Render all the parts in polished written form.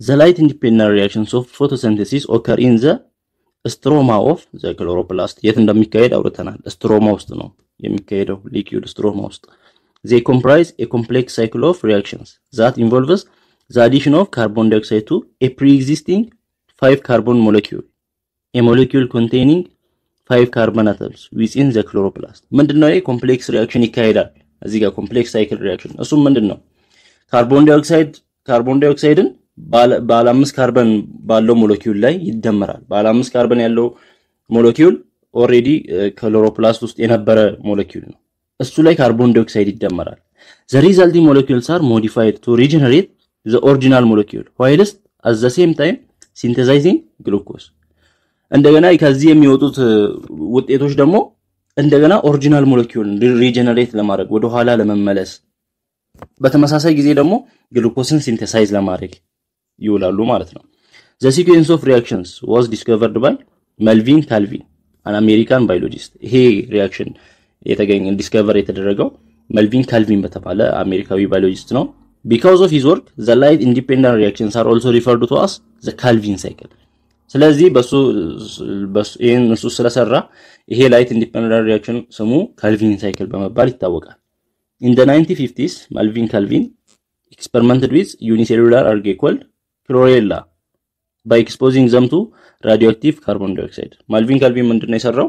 The light independent reactions of photosynthesis occur in the stroma of the chloroplast. የት እንደሚካሄድ አውርተናል። stroma ውስጥ ነው የሚካሄደው liquid stroma ውስጥ. They comprise a complex cycle of reactions that involves the addition of carbon dioxide to a pre-existing 5 carbon molecule. A molecule containing 5 carbon atoms within the chloroplast. ምንድነው ይሄ complex reaction ይካሄዳል? እዚህ ጋር complex cycle reaction እሱም ምንድነው? carbon dioxideን ባለ 5 ካርበን ባለው ሞለኪውል ላይ ይደመራል። ባለ 5 ካርበን ያለው ሞለኪውል ኦሬዲ ክሎሮፕላስት ውስጥ የነበረ ሞለኪውል ነው። እሱ ላይ ካርቦን ዳይኦክሳይድ ይደመራል። The resulting molecules are modified to regenerate the original molecule whilst at the same time synthesizing glucose. እንደገና ከዚህ የሚወጡት ውጤቶች ደግሞ እንደገና ኦሪጂናል ሞለኪውል ሪጀነሬት ለማድረግ ወደ ኋላ ለመመለስ በተመሳሳይ ጊዜ ደግሞ ግሉኮስን ሲንተሳይዝ ለማድረግ ይውላሉ ማለት ነው። The sequence of reactions was discovered by Melvin Calvin, an American biologist. ይሄ ሪአክሽን ዲስከቨር የተደረገው መልቪን ካልቪን በተባለ አሜሪካዊ ባዮሎጂስት ነው። Because of his work, the light independent reactions are also referred to as the Calvin cycle. ስለዚህ በሱ ስለሰራ ይሄ ላይት ኢንዲፔንደንት ሪአክሽን ስሙ ካልቪን ሳይክል በመባል ይታወቃል። In the 1950s, Melvin Calvin experimented with unicellular algae called chlorella by exposing them to radioactive carbon dioxide. Melvin Calvin ምንድነው የሰራው?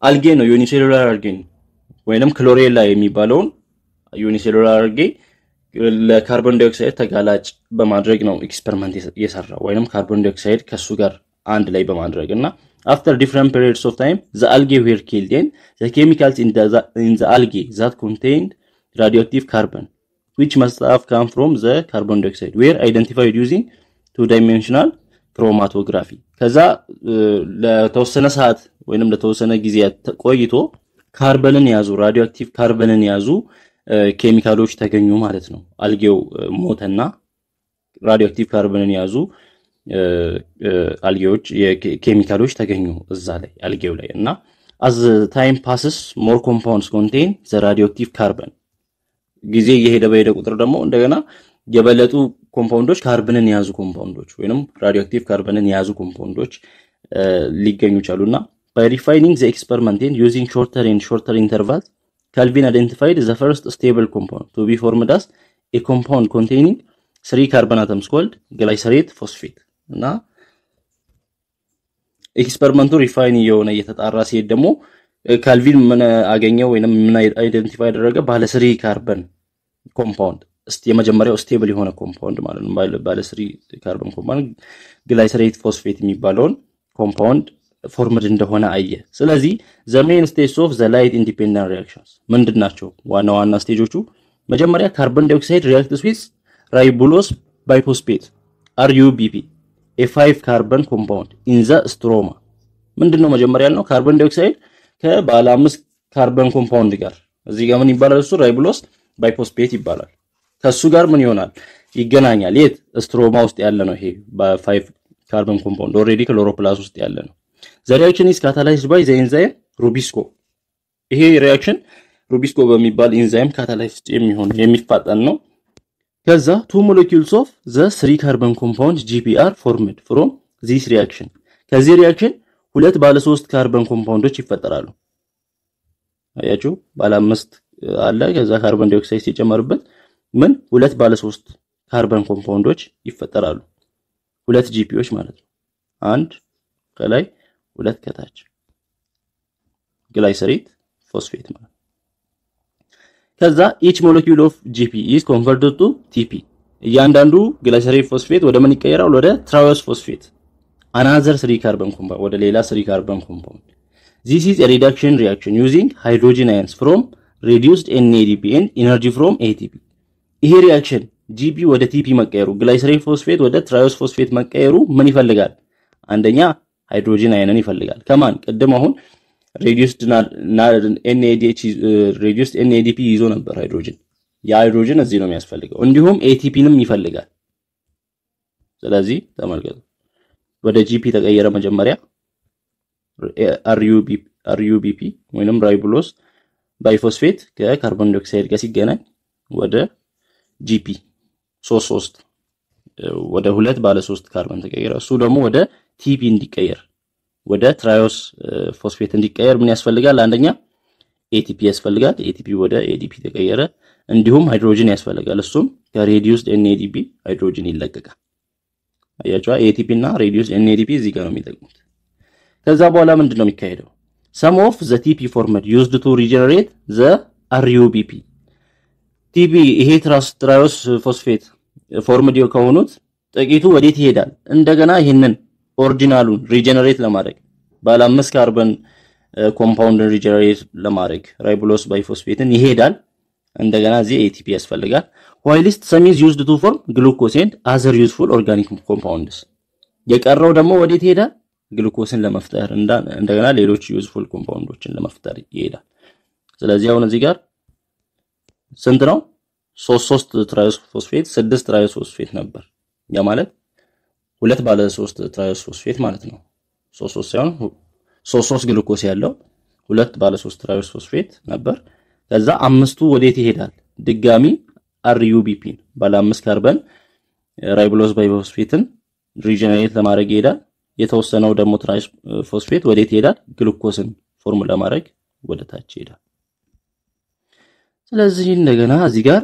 አልጌ ነው unicellular algae ወይንም chlorella የሚባለውን unicellular algae ለካርቦን ዳይኦክሳይድ ተጋላጭ በማድረግ ነው ኤክስፐሪመንት የሰራው ወይንም ካርቦን ዳይኦክሳይድ ከሱ ጋር አንድ ላይ በማድረግና after different periods of time the algae were killed and the chemicals in the algae that contained radioactive carbon which must have come from the carbon dioxide were identified using two-dimensional chromatography. ከዛ ለተወሰነ ሰዓት ወይንም ለተወሰነ ጊዜ ቆይቶ ካርበንን ያዙ ራዲዮአክቲቭ ካርበንን ያዙ ኬሚካሎች ተገኙ ማለት ነው። አልጌው ሞተና ራዲዮአክቲቭ ካርበንን ያዙ አልጌዎች የኬሚካሎች ተገኙ እዛ ላይ አልጌው ላይ እና as time passes more compounds contain the radioactive carbon. ጊዜ እየሄደ በሄደ ቁጥር ደግሞ እንደገና የበለጡ ኮምፓውንዶች ካርበንን ያዙ ኮምፓውንዶች ወይንም ራዲዮአክቲቭ ካርበንን ያዙ ኮምፓውንዶች ሊገኙ ቻሉና by refining the experiment and using shorter intervals Calvin identified the first stable compound to be formed as a compound containing 3 carbon atoms called glycerate phosphate. እና ኤክስፐሪመንቱ ሪፋይን የሆነ የተጣራ ሲሄድ ደግሞ ካልቪን ምን አገኘው ወይንም ምን አይደንቲፋይ አደረገ? ባለ 3 ካርበን ኮምፓውንድ የመጀመሪያው ስቴብል የሆነ ኮምፓውንድ ማለት ነው። ባለ 3 ካርበን ኮምፓውንድ ግላይሰሬት ፎስፌት የሚባለውን ኮምፓውንድ ፎርምድ እንደሆነ አየ። ስለዚህ the main stages of the light independent reactions ምንድናቸው? ዋና ስቴጆቹ መጀመሪያ ካርቦን ዳይኦክሳይድ reacts with ribulose biphosphate RUBP a 5 carbon compound in the stroma. ምንድነው መጀመሪያ ያልነው? ካርቦን ዳይኦክሳይድ ከባለ 5 ካርበን ኮምፓውንድ ጋር እዚህ ጋር ምን ይባላል? እሱ ራይቡሎስ ባይፎስፌት ይባላል። ከሱ ጋር ምን ይሆናል? ይገናኛል። የት? ስትሮማ ውስጥ ያለ ነው። ይሄ በ5 ካርበን ኮምፓውንድ ኦሬዲ ክሎሮፕላስት ውስጥ ያለ ነው። The reaction is catalyzed by the enzyme Rubisco. ይሄ ሪአክሽን ሩቢስኮ በሚባል ኢንዛይም ካታላይዝድ የሚፋጠን ነው። ከዛ two molecules of the 3 carbon compound GP are formed from this reaction. ከዚህ ሪአክሽን ሁለት ባለ 3 ካርበን ኮምፓውንዶች ይፈጠራሉ። አያችሁ? ባለ 5 አለ ከዛ ካርቦን ዳይኦክሳይድ ሲጨመርበት ምን ሁለት ባለ 3 ካርበን ኮምፓውንዶች ይፈጠራሉ። ሁለት GPዎች ማለት ነው። አንድ ከላይ ሁለት ከታች ግላይሰሬት ፎስፌት ማለት ከዛ each molecule of GP is converted to TP. እያንዳንዱ ግላይሰሬት ፎስፌት ወደ ምን ይቀየራል? ወደ ትራዮስ ፎስፌት another 3 carbon compound ወደ ሌላ 3 carbon compound. This is a reduction reaction using hydrogen ions from reduced NADP and energy from ATP. ይሄ ሪአክሽን GP ወደ TP መቀየሩ ግላይሰሬት ፎስፌት ወደ ትራዮስ ፎስፌት መቀየሩ ምን ይፈልጋል? አንደኛ ሃይድሮጅን አይነን ይፈልጋል። ከማን? ቀደም አሁን reduced NADP ይዞ ነበር ሃይድሮጅን። የሃይድሮጅን እዚህ ነው የሚያስፈልገው። እንዲሁም ATPንም ይፈልጋል። ስለዚህ ተመልከቱ ወደ GP ተቀየረ። መጀመሪያ RUBP ወይንም ራይቡሎስ ባይፎስፌት ከካርቦን ዳይኦክሳይድ ጋር ሲገናኝ ወደ GP 3 ወደ 2 ባለ 3 ካርበን ተቀየረ። እሱ ደግሞ ወደ ቲፒ እንዲቀየር ወደ ትራዮስ ፎስፌት እንዲቀየር ምን ያስፈልጋል? አንደኛ ኤቲፒ ያስፈልጋል። ኤቲፒ ወደ ኤዲፒ ተቀየረ። እንዲሁም ሃይድሮጅን ያስፈልጋል። እሱም ከሬዲዩስድ ኤንኤዲፒ ሃይድሮጅን ይለቀቃል። አያችሁ ኤቲፒ እና ሬዲዩስድ ኤንኤዲፒ እዚህ ጋር ነው የሚጠቅሙት። ከዛ በኋላ ምንድነው የሚካሄደው? some of the TP formed used to regenerate the RUBP TP ይሄ ትራዮስ ፎስፌት ፎርምድ ከሆኑት ጥቂቱ ወዴት ይሄዳል? እንደገና ይሄንን ኦሪጂናሉን ሪጀነሬት ለማድረግ ባለ 5 ካርበን ኮምፓውንድ ሪጀነሬት ለማድረግ ራይቦሎስ ባይፎስፌትን ይሄዳል። እንደገና እዚህ ATP ያስፈልጋል። whilst some is used to form glucose and other useful organic compounds የቀረው ደግሞ ወዴት ይሄዳል? ግሉኮስን ለመፍጠር እንደገና ሌሎች ዩዝፉል ኮምፓውንዶችን ለመፍጠር ይሄዳል። ስለዚህ አሁን እዚህ ጋር ስንት ነው? 3 ትራዮስ ፎስፌት 6 ትራዮስ ፎስፌት ነበር። ያ ማለት 2 ባለ 3 ትራዮስ ፎስፌት ማለት ነው። 3 ሳይሆን 3 ግሉኮስ ያለው 2 ባለ 3 ትራዮስ ፎስፌት ነበር። ከዛ አምስቱ ወዴት ይሄዳል? ድጋሚ RUBP ባለ 5 ካርበን ራይቦሎስ ባይፎስፌትን ሪጀነሬት ለማድረግ ይሄዳል። የተወሰነው ደግሞ ትራዮስ ፎስፌት ወዴት ይሄዳል? ግሉኮስን ፎርም ለማድረግ ወደ ታች ይሄዳል። ስለዚህ እንደገና እዚህ ጋር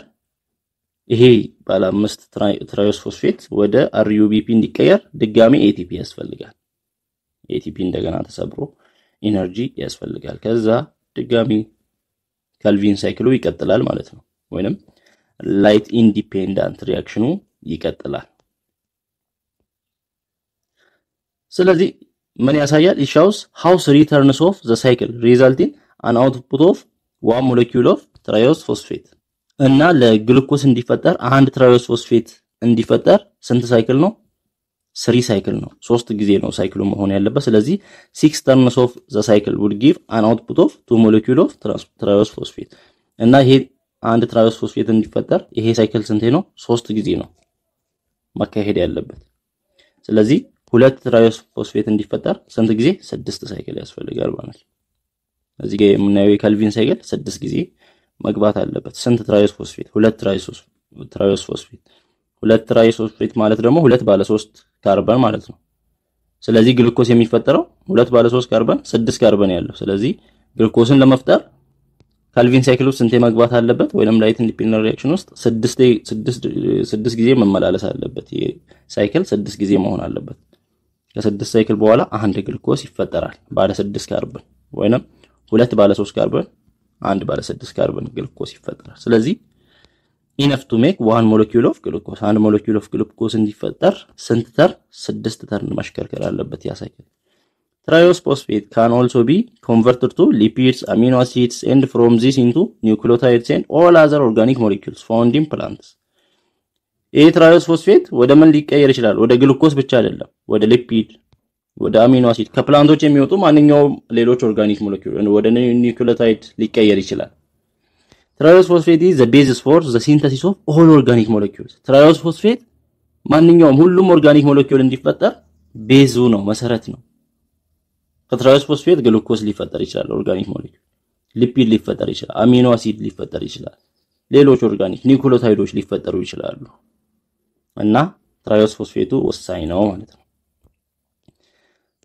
ይሄ ባለ 5 ትራዮስ ፎስፌት ወደ RUBP እንዲቀየር ድጋሚ ATP ያስፈልጋል። ATP እንደገና ተሰብሮ ኢነርጂ ያስፈልጋል። ከዛ ድጋሚ ካልቪን ሳይክሉ ይቀጥላል ማለት ነው። ወይንም ላይት ኢንዲፔንደንት ሪአክሽኑ ይቀጥላል። ስለዚህ ምን ያሳያል? it shows how 3 turns of the cycle result in an output of 1 molecule of triose phosphate እና ለግሉኮስ እንዲፈጠር አንድ ትራዮስ ፎስፌት እንዲፈጠር ስንት ሳይክል ነው? 3 ሳይክል ነው። 3 ጊዜ ነው ሳይክሉ መሆን ያለበት። ስለዚህ 6 turns of the cycle would give an output of 2 molecule of triose phosphate እና ይሄ አንድ ትራዮስ ፎስፌት እንዲፈጠር ይሄ ሳይክል ስንት ነው? 3 ጊዜ ነው ማካሄድ ያለበት። ስለዚህ 2 ትራዮስ ፎስፌት እንዲፈጠር ስንት ጊዜ? 6 ሳይክል ያስፈልጋል ማለት ነው። እዚህ ጋር የምናየው የካልቪን ሳይክል 6 ጊዜ መግባት አለበት። ስንት ትራዮስ ፎስፌት? 2 ትራዮስ ፎስፌት 2 ትራዮስ ፎስፌት ማለት ደግሞ 2 ባለ 3 ካርበን ማለት ነው። ስለዚህ ግሉኮስ የሚፈጠረው 2 ባለ 3 ካርበን 6 ካርበን ያለው። ስለዚህ ግሉኮስን ለመፍጠር ካልቪን ሳይክል ውስጥ ስንት መግባት አለበት? ወይንም ላይት ኢንዲፔንደንት ሪአክሽን ውስጥ 6 ጊዜ መመላለስ አለበት። ይሄ ሳይክል 6 ጊዜ መሆን አለበት። ከ6 ሳይክል በኋላ አንድ ግሉኮስ ይፈጠራል ባለ 6 ካርበን ወይንም 2 ባለ 3 ካርበን 1 ባለ 6 ካርበን ግሉኮስ ይፈጠራል። ስለዚህ enough to make 1 molecule of glucose 1 molecule of glucose እንዲፈጠር ስንት ተር? 6 ተር ማሽከርከር አለበት ያ ሳይክል። Triose phosphate can also be converted to lipids, amino acids and from this into nucleotides and all other organic molecules found in plants. ይሄ ትራዮስ ፎስፌት ወደ ምን ሊቀየር ይችላል? ወደ ግሉኮስ ብቻ አይደለም፣ ወደ ሊፒድ፣ ወደ አሚኖ አሲድ ከፕላንቶች የሚወጡ ማንኛውም ሌሎች ኦርጋኒክ ሞለኪውል ወደ ኒውክሊዮታይድ ሊቀየር ይችላል። ትራዮስ ፎስፌት is the basis for the synthesis of all organic molecules. ትራዮስ ፎስፌት ማንኛውም ሁሉም ኦርጋኒክ ሞለኪውል እንዲፈጠር ቤዙ ነው፣ መሰረት ነው። ከትራዮስ ፎስፌት ግሉኮስ ሊፈጠር ይችላል፣ ኦርጋኒክ ሞለኪውል ሊፒድ ሊፈጠር ይችላል፣ አሚኖ አሲድ ሊፈጠር ይችላል፣ ሌሎች ኦርጋኒክ ኒውክሊዮታይዶች ሊፈጠሩ ይችላሉ። እና ትራዮስ ፎስፌቱ ወሳኝ ነው ማለት ነው።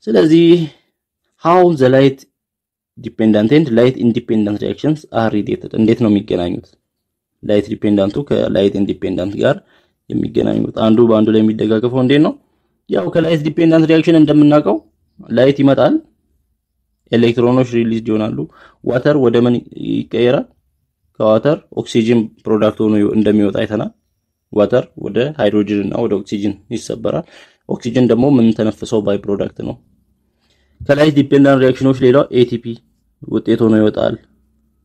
ስለዚህ how the light dependent and light independent reactions are related እንዴት ነው የሚገናኙት? ላይት ዲፔንዳንቱ ከላይት ኢንዲፔንዳንት ጋር የሚገናኙት አንዱ በአንዱ ላይ የሚደጋገፈው እንዴት ነው? ያው ከላይት ዲፔንዳንት ሪአክሽን እንደምናውቀው ላይት ይመጣል፣ ኤሌክትሮኖች ሪሊዝ ይሆናሉ፣ ዋተር ወደ ምን ይቀየራል? ከዋተር ኦክሲጅን ፕሮዳክት ሆኖ እንደሚወጣ አይተናል። ዋተር ወደ ሃይድሮጅን እና ወደ ኦክሲጅን ይሰበራል። ኦክሲጅን ደግሞ ምን ተነፍሰው ባይ ፕሮዳክት ነው። ከላይት ዲፔንዳንት ሪአክሽኖች ሌላው ATP ውጤት ሆኖ ይወጣል።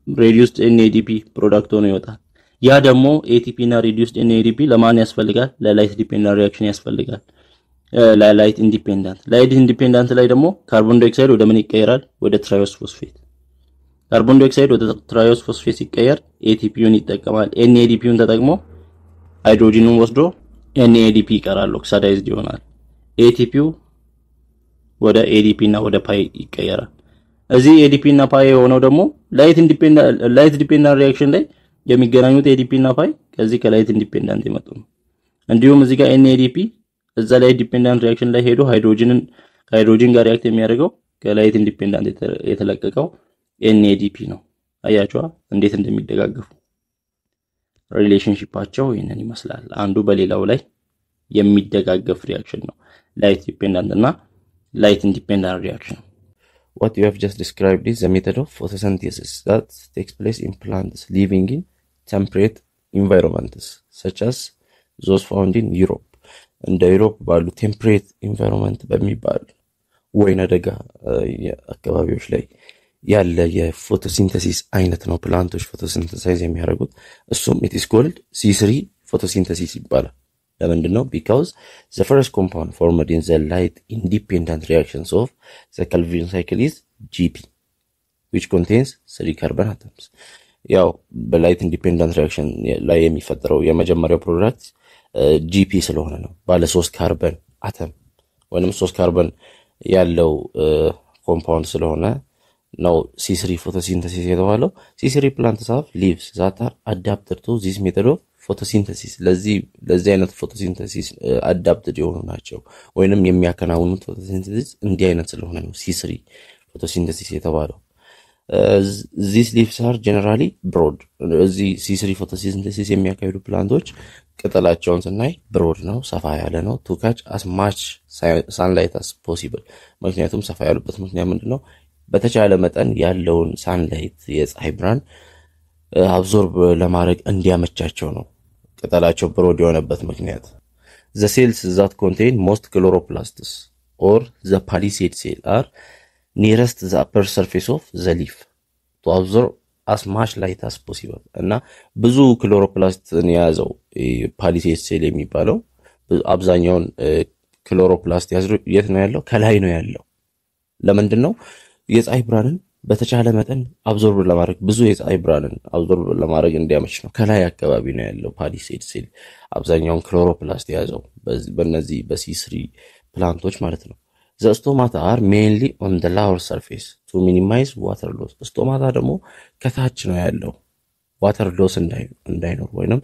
ሬዲዩስድ NADP ፕሮዳክት ሆኖ ይወጣል። ያ ደግሞ ATP እና ሬዲዩስድ NADP ለማን ያስፈልጋል? ለላይት ዲፔንዳንት ሪአክሽን ያስፈልጋል። ላይት ኢንዲፔንዳንት ላይ ደግሞ ካርቦን ዳይኦክሳይድ ወደ ምን ይቀየራል? ወደ ትራዮስ ፎስፌት። ካርቦን ዳይኦክሳይድ ወደ ትራዮስ ፎስፌት ሲቀየር ATPውን ይጠቀማል። NADPውን ተጠቅሞ ሃይድሮጂኑን ወስዶ NADP ይቀራል፣ ኦክሲዳይዝድ ይሆናል። ATPው ወደ ADP እና ወደ ፓይ ይቀየራል። እዚህ ADP እና ፓይ የሆነው ደግሞ ላይት ዲፔንዳንት ሪአክሽን ላይ የሚገናኙት ADP እና ፓይ ከዚህ ከላይት ኢንዲፔንዳንት የመጡ ነው። እንዲሁም እዚህ ጋር NADP እዛ ላይ ዲፔንዳንት ሪአክሽን ላይ ሄዶ ሃይድሮጅን ጋር ሪአክት የሚያደርገው ከላይት ኢንዲፔንዳንት የተለቀቀው NADP ነው። አያችኋ እንዴት እንደሚደጋገፉ ሪሌሽንሺፓቸው ይሄንን ይመስላል። አንዱ በሌላው ላይ የሚደጋገፍ ሪአክሽን ነው ላይት ዲፔንዳንት እና ላይት ኢንዲፔንዳንት ሪአክሽን። What you have just described is the method of photosynthesis that takes place in plants living in temperate environments such as those found in Europe. እንደ ዩሮፕ ባሉ ቴምፕሬት ኢንቫይሮንመንት በሚባል ወይና ደጋ አካባቢዎች ላይ ያለ የፎቶሲንተሲስ አይነት ነው ፕላንቶች ፎቶሲንተሳይዝ የሚያደርጉት። እሱም it is called C3 photosynthesis ይባላል። ለምንድን ነው? because the first compound formed in the light independent reactions of the Calvin cycle is GP which contains 3 carbon atoms. ያው በላይት ኢንዲፔንደንት ሪአክሽን ላይ የሚፈጠረው የመጀመሪያው ፕሮዳክት GP ስለሆነ ነው። ባለ 3 ካርበን አተም ወይንም 3 ካርበን ያለው ኮምፓውንድ ስለሆነ ነው C3 photosynthesis የተባለው። C3 plants have leaves that are adapted to this method of photosynthesis. ለዚህ አይነት ፎቶሲንተሲስ አዳፕትድ የሆኑ ናቸው ወይንም የሚያከናውኑት ፎቶሲንተሲስ እንዲህ አይነት ስለሆነ ነው C3 photosynthesis የተባለው። these leaves are generally broad. እዚህ C3 photosynthesis የሚያካሂዱ ፕላንቶች ቅጠላቸውን ስናይ ብሮድ ነው፣ ሰፋ ያለ ነው። to catch as much sunlight as possible. ምክንያቱም ሰፋ ያሉበት ምክንያት ምንድነው? በተቻለ መጠን ያለውን ሳንላይት የፀሐይ ብርሃን አብዞርብ ለማድረግ እንዲያመቻቸው ነው ቅጠላቸው ብሮድ የሆነበት ምክንያት። the cells that contain most chloroplasts or the palisade cell are nearest the upper surface of the leaf to absorb as much light as possible. እና ብዙ ክሎሮፕላስትን የያዘው ፓሊሴድ ሴል የሚባለው አብዛኛውን ክሎሮፕላስት የት ነው ያለው? ከላይ ነው ያለው። ለምንድን ነው? የፀሐይ ብርሃንን በተቻለ መጠን አብዞርብ ለማድረግ ብዙ የፀሐይ ብርሃንን አብዞርብ ለማድረግ እንዲያመች ነው ከላይ አካባቢ ነው ያለው ፓሊሴድ ሴል አብዛኛውን ክሎሮፕላስት የያዘው በእነዚህ በC3 ፕላንቶች ማለት ነው። the stomata are mainly on the lower surface to minimize water loss. stomata ደግሞ ከታች ነው ያለው water loss እንዳይኖር ወይንም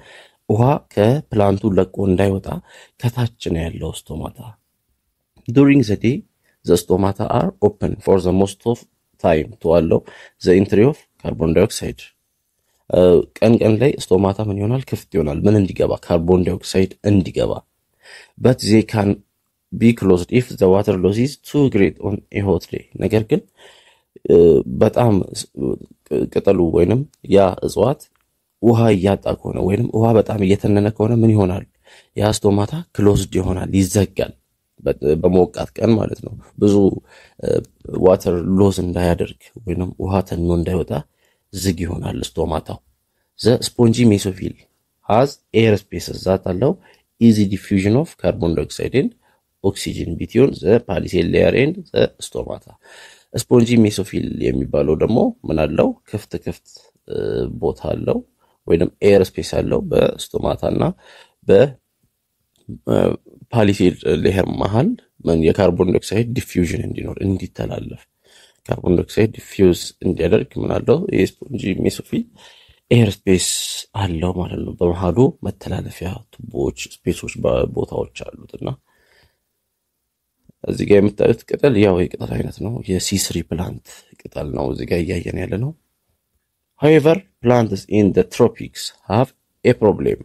ውሃ ከፕላንቱ ለቆ እንዳይወጣ ከታች ነው ያለው stomata. during the day the stomata are open for the most of time to allow the entry of carbon dioxide. ቀን ላይ stomata ምን ይሆናል? ክፍት ይሆናል። ምን እንዲገባ? carbon dioxide እንዲገባ. but they can be closed if the water loss is too great on a hot day. ነገር ግን በጣም ቅጠሉ ወይንም ያ እጽዋት ውሃ እያጣ ከሆነ ወይንም ውሃ በጣም እየተነነ ከሆነ ምን ይሆናል? ያ ስቶማታ ክሎዝድ ይሆናል፣ ይዘጋል። በሞቃት ቀን ማለት ነው። ብዙ ዋተር ሎስ እንዳያደርግ ወይንም ውሃ ተኖ እንዳይወጣ ዝግ ይሆናል ስቶማታው። the spongy mesophyll has air spaces that allow easy diffusion of carbon dioxide and oxygen between the palisade layer and the stomata. ስፖንጂ ሜሶፊል የሚባለው ደግሞ ምን አለው? ክፍት ቦታ አለው ወይንም ኤር ስፔስ አለው በስቶማታና በፓሊሴድ ሌየር መሃል የካርቦን ዳይኦክሳይድ ዲፊውዥን እንዲተላለፍ ካርቦን ዳይኦክሳይድ ዲፊውዝ እንዲያደርግ ምን አለው? የስፖንጂ ሜሶፊል ኤር ስፔስ አለው ማለት ነው። በመሃሉ መተላለፊያ ቱቦዎች ስፔሶች ቦታዎች አሉትና እዚህ ጋር የምታዩት ቅጠል ያው የቅጠል አይነት ነው። የC3 ፕላንት ቅጠል ነው እዚህ ጋር እያየን ያለ ነው። however plants in the tropics have a problem.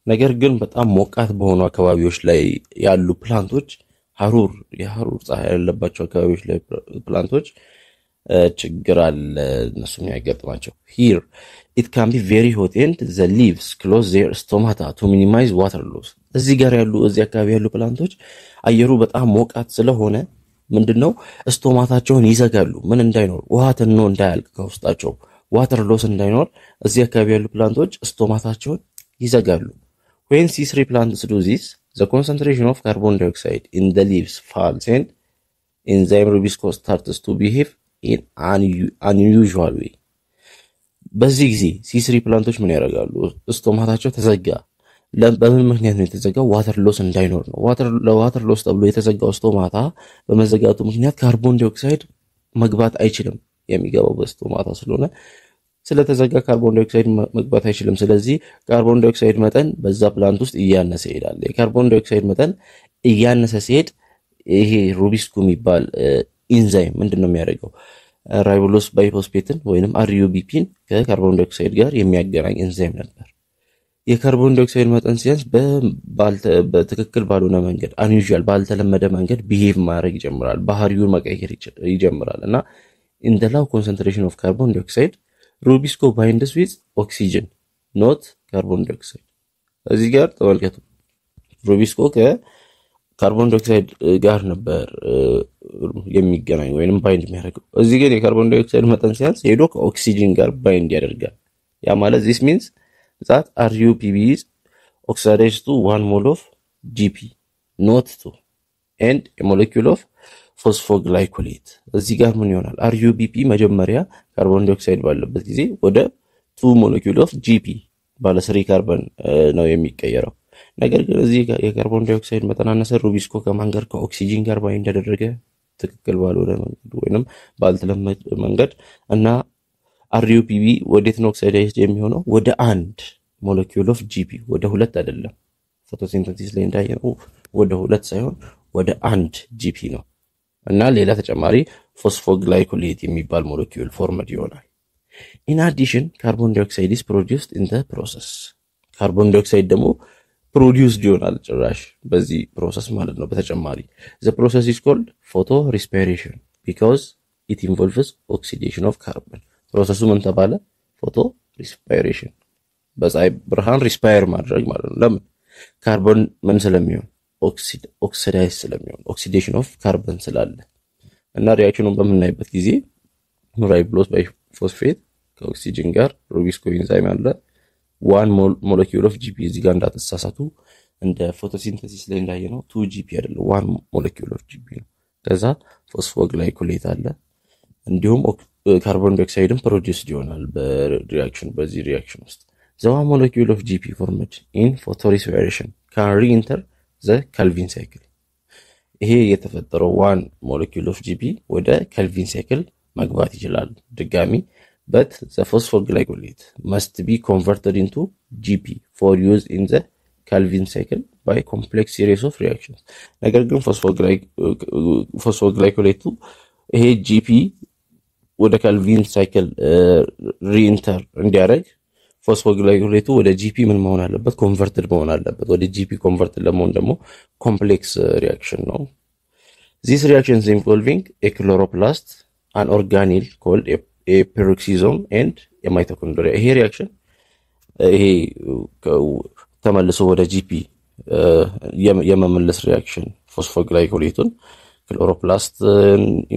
ነገር ግን በጣም ሞቃት በሆኑ አካባቢዎች ላይ ያሉ ፕላንቶች የሐሩር ፀሐይ ያለባቸው አካባቢዎች ላይ ፕላንቶች ችግር አለ እነሱ የሚያጋጥማቸው። here it can be very hot and the leaves close their stomata to minimize water loss. እዚህ አካባቢ ያሉ ፕላንቶች አየሩ በጣም ሞቃት ስለሆነ ምንድነው ስቶማታቸውን ይዘጋሉ። ምን እንዳይኖር ውሃ ተኖ እንዳያልቅ ከውስጣቸው ዋተር ሎስ እንዳይኖር እዚህ አካባቢ ያሉ ፕላንቶች ስቶማታቸውን ይዘጋሉ። when C3 plants do this the concentration of carbon dioxide in the leaves falls and enzyme riboscope starts to behave in unusual way. በዚህ ጊዜ C3 ፕላንቶች ምን ያደርጋሉ? ስቶማታቸው ተዘጋ። በምን ምክንያት ነው የተዘጋው? ዋተር ሎስ እንዳይኖር ነው። ለዋተር ሎስ ተብሎ የተዘጋው ስቶማታ በመዘጋቱ ምክንያት ካርቦን ዳይኦክሳይድ መግባት አይችልም። የሚገባው በስቶማታ ስለሆነ ስለተዘጋ ካርቦን ዳይኦክሳይድ መግባት አይችልም። ስለዚህ ካርቦን ዳይኦክሳይድ መጠን በዛ ፕላንት ውስጥ እያነሰ ይሄዳል። የካርቦን ዳይኦክሳይድ መጠን እያነሰ ሲሄድ ይሄ ሩቢስኮ የሚባል ኢንዛይም ምንድነው የሚያደርገው? ራይቦሎስ ባይፎስፌትን ወይንም አርዩቢፒን ከካርቦን ዳይኦክሳይድ ጋር የሚያገናኝ ኢንዛይም ነበር። የካርቦን ዳይኦክሳይድ መጠን ሲያንስ በትክክል ባልሆነ መንገድ አንዩዥዋል ባልተለመደ መንገድ ቢሄቭ ማድረግ ይጀምራል፣ ባህሪውን መቀየር ይጀምራል እና in the low concentration of carbon dioxide ሩቢስኮ binds with oxygen not carbon dioxide። እዚህ ጋር ተመልከቱ፣ ሩቢስኮ ከካርቦን ዳይኦክሳይድ ጋር ነበር የሚገናኝ ወይንም ባይንድ የሚያደርገው። እዚህ ግን የካርቦን ዳይኦክሳይድ መጠን ሲያንስ ሄዶ ከኦክሲጅን ጋር ባይንድ ያደርጋል። ያ ማለት this means that RUPB is oxidized to 1 mole of GP not 2 and a molecule of ፎስፎግላይኮሌት። እዚህ ጋር ምን ይሆናል? RUBP መጀመሪያ ካርቦን ዳይኦክሳይድ ባለበት ጊዜ ወደ 2 ሞለኪውል ኦፍ GP ባለ 3 ካርበን ነው የሚቀየረው። ነገር ግን እዚህ ጋር የካርቦን ዳይኦክሳይድ መጠን አነሰ። ሩቢስኮ ከማን ጋር? ከኦክሲጅን ጋር ባይንድ ያደረገ ትክክል ባልሆነ መንገድ ወይንም ባልተለመደ መንገድ እና RUPB ወዴት ነው ኦክሳይዳይዝድ የሚሆነው? ወደ 1 ሞለኪውል ኦፍ GP ወደ 2 አይደለም። ፎቶሲንተሲስ ላይ እንዳየነው ወደ 2 ሳይሆን ወደ 1 GP ነው። እና ሌላ ተጨማሪ ፎስፎግላይኮሌት የሚባል ሞለኪውል ፎርምድ ይሆናል። in addition carbon dioxide is produced in the process። ካርቦን ዳይኦክሳይድ ደግሞ ፕሮዲዩስድ ይሆናል ጭራሽ በዚህ ፕሮሰስ ማለት ነው። በተጨማሪ the process is called photorespiration because it involves oxidation of carbon። ፕሮሰሱ ምን ተባለ? ፎቶሬስፓይሬሽን፣ በፀሐይ ብርሃን ሪስፓየር ማድረግ ማለት ነው። ለምን? ካርቦን ምን ስለሚሆን? ኦክሲዳይዝ ስለሚሆን ኦክሲዴሽን ኦፍ ካርበን ስላለ እና ሪአክሽኑን በምናይበት ጊዜ ራይቦሎስ ባይፎስፌት ከኦክሲጅን ጋር ሩቢስኮ ኢንዛይም አለ 1 ሞለኪውል ኦፍ GP። እዚህ ጋር እንዳትሳሳቱ፣ እንደ ፎቶሲንተሲስ ላይ እንዳየነው 2 GP አይደለም 1 ሞለኪውል ኦፍ GP ነው። ከዛ ፎስፎግላይኮሌት አለ። እንዲሁም ካርቦን ዳይኦክሳይድን ፕሮዲዩስድ ይሆናል በዚህ ሪአክሽን ውስጥ። the 1 molecule of GP formed in photorespiration can re-enter the Calvin cycle። ይሄ የተፈጠረው 1 molecule of GP ወደ Calvin cycle መግባት ይችላል ድጋሚ። but the phosphoglycolate must be converted into GP for use in the Calvin cycle by complex series of reactions። ነገር ግን ፎስፎግላይኮሌቱ ይሄ GP ወደ Calvin cycle ሪኢንተር እንዲያደርግ ፎስፎግላይኮሌቱ ወደ GP ምን መሆን አለበት? ኮንቨርትድ መሆን አለበት። ወደ GP ኮንቨርትድ ለመሆን ደግሞ ኮምፕሌክስ ሪአክሽን ነው። These reactions involving a chloroplast, an organelle called a peroxisome and a mitochondria። ይሄ ሪአክሽን ይሄ ተመልሶ ወደ GP የመመለስ ሪአክሽን ፎስፎግላይኮሌቱን ክሎሮፕላስት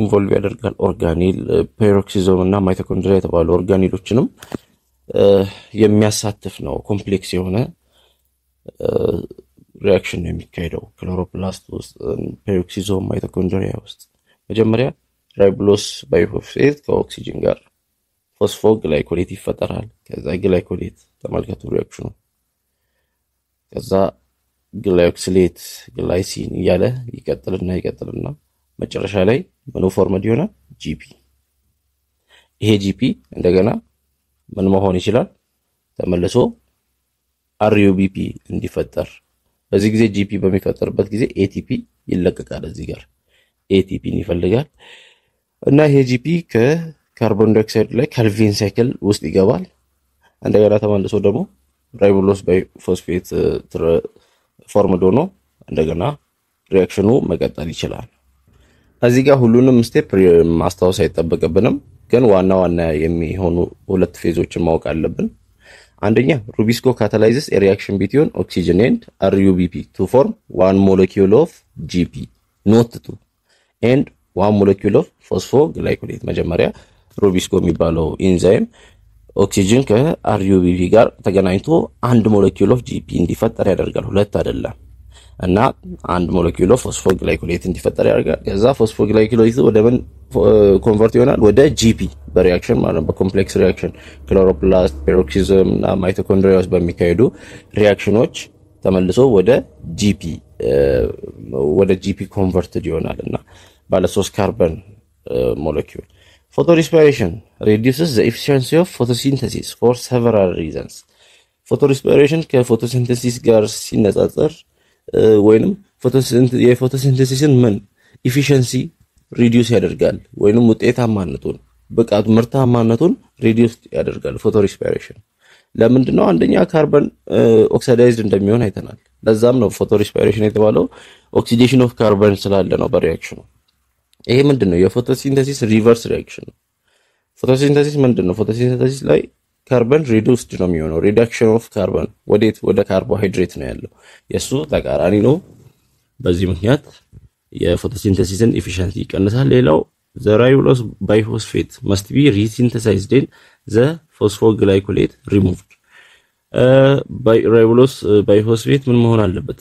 ኢንቮልቭ ያደርጋል። ኦርጋኔል፣ ፔሮክሲዞም እና ማይቶኮንድሪያ የተባሉ ኦርጋኔሎችንም የሚያሳትፍ ነው። ኮምፕሌክስ የሆነ ሪአክሽን ነው የሚካሄደው ክሎሮፕላስት ውስጥ፣ ፔሮክሲዞም፣ ማይቶኮንድሪያ ውስጥ። መጀመሪያ ራይቦሎስ ባይፎስፌት ከኦክሲጅን ጋር ፎስፎግላይኮሌት ይፈጠራል። ከዛ ግላይኮሌት ተመልከቱ ሪአክሽኑ። ከዛ ግላይኦክሲሌት፣ ግላይሲን እያለ ይቀጥልና መጨረሻ ላይ ምን ፎርምድ ይሆናል? GP። ይሄ GP እንደገና ምን መሆን ይችላል? ተመልሶ RUBP እንዲፈጠር። በዚህ ጊዜ GP በሚፈጠርበት ጊዜ ATP ይለቀቃል። እዚህ ጋር ATP ይፈልጋል እና ይሄ GP ከካርቦን ዳይኦክሳይድ ላይ ካልቪን ሳይክል ውስጥ ይገባል። እንደገና ተመልሶ ደግሞ ራይቦሎስ ባይፎስፌት ፎርምድ ሆኖ እንደገና ሪአክሽኑ መቀጠል ይችላል። እዚህ ጋር ሁሉንም ስቴፕ ማስታወስ አይጠበቅብንም፣ ግን ዋና የሚሆኑ ሁለት ፌዞችን ማወቅ አለብን። አንደኛ ሩቢስኮ catalyzes a reaction between oxygen and RUBP to form 1 molecule of GP not 2 and 1 molecule of phosphoglycolate። መጀመሪያ ሩቢስኮ የሚባለው ኢንዛይም ኦክሲጅን ከRUBP ጋር ተገናኝቶ 1 molecule of GP እንዲፈጠር ያደርጋል፣ ሁለት አይደለም። እና 1 molecule of phosphoglycolate እንዲፈጠር ያደርጋል። ከዛ ፎስፎግላይኮሌቱ ወደ ምን ኮንቨርት ይሆናል? ወደ GP በሪአክሽን ማለት ነው። በኮምፕሌክስ ሪአክሽን ክሎሮፕላስት፣ ፔሮክሲዝም እና ማይቶኮንድሪያ ውስጥ በሚካሄዱ ሪአክሽኖች ተመልሶ ወደ GP ኮንቨርትድ ይሆናል እና ባለ 3 ካርበን ሞለኪውል Photorespiration reduces the efficiency of photosynthesis for several reasons. ፎቶሪስፓይሬሽን ከፎቶሲንተሲስ ጋር ሲነጻጸር ወይንም የፎቶሲንተሲስን ምን ኢፊሸንሲ ሪዲዩስ ያደርጋል ወይንም ውጤታማነቱን ብቃት ምርታማነቱን ሪዲዩስ ያደርጋል ፎቶሪስፓይሬሽን። ለምንድነው? አንደኛ ካርበን ኦክሲዳይዝድ እንደሚሆን አይተናል። ለዛም ነው ፎቶሪስፓይሬሽን የተባለው ኦክሲዴሽን ኦፍ ካርበን ስላለ ነው በሪአክሽኑ። ይሄ ምንድነው? የፎቶሲንተሲስ ሪቨርስ ሪአክሽን ነው። ፎቶሲንተሲስ ምንድነው? ፎቶሲንተሲስ ላይ ካርበን ሪዱስድ ነው የሚሆነው። ሪዳክሽን ኦፍ ካርበን ወደ ካርቦሃይድሬት ነው ያለው። የሱ ተቃራኒ ነው። በዚህ ምክንያት የፎቶሲንተሲስን ኤፊሺየንሲ ይቀንሳል። ሌላው the ribulose biphosphate must be resynthesized in the phosphoglycolate removed. ribulose biphosphate ምን መሆን አለበት?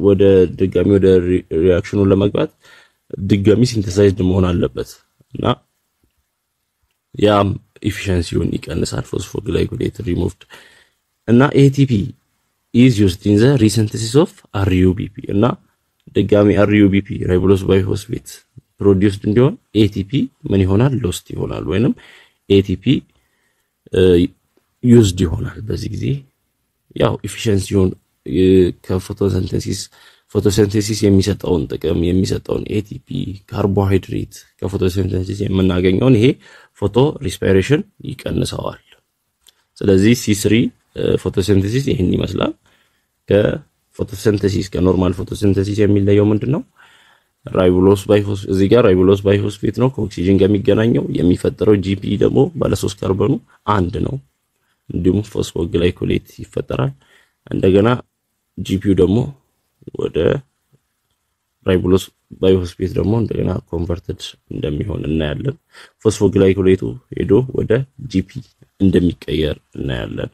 ወደ ድጋሚ ወደ ሪአክሽኑ ለመግባት ድጋሚ ሲንተሳይዝድ መሆን አለበት እና ያም ኤፊሺየንሲውን ይቀንሳል። ፎስፎግላይኮሌት ሪሙቭድ እና ATP is used in the resynthesis of RUBP እና ድጋሚ RUBP ribulose biphosphate produced እንዲሆን ATP ምን ይሆናል? ሎስት ይሆናል ወይንም ATP used ይሆናል። በዚህ ጊዜ ያው ኤፊሺየንሲውን ፎቶሲንተሲስ የሚሰጠውን ጥቅም የሚሰጠውን ATP ካርቦሃይድሬት ከፎቶሲንተሲስ የምናገኘውን ይሄ ፎቶ ሪስፓይሬሽን ይቀንሰዋል። ስለዚህ C3 ፎቶሲንተሲስ ይሄን ይመስላል። ከፎቶሲንተሲስ ከኖርማል ፎቶሲንተሲስ የሚለየው ምንድነው? ራይቡሎስ ባይፎስፌት እዚህ ጋር ራይቡሎስ ባይፎስፌት ነው ከኦክሲጅን ጋር የሚገናኘው። የሚፈጠረው GP ደግሞ ባለ 3 ካርበኑ አንድ ነው። እንዲሁም ፎስፎግላይኮሌት ይፈጠራል። እንደገና GPው ደግሞ ወደ ራይቡሎስ ባይፎስፌት ደግሞ እንደገና ኮንቨርትድ እንደሚሆን እናያለን። ፎስፎግላይኮሌቱ ሄዶ ወደ GP እንደሚቀየር እናያለን።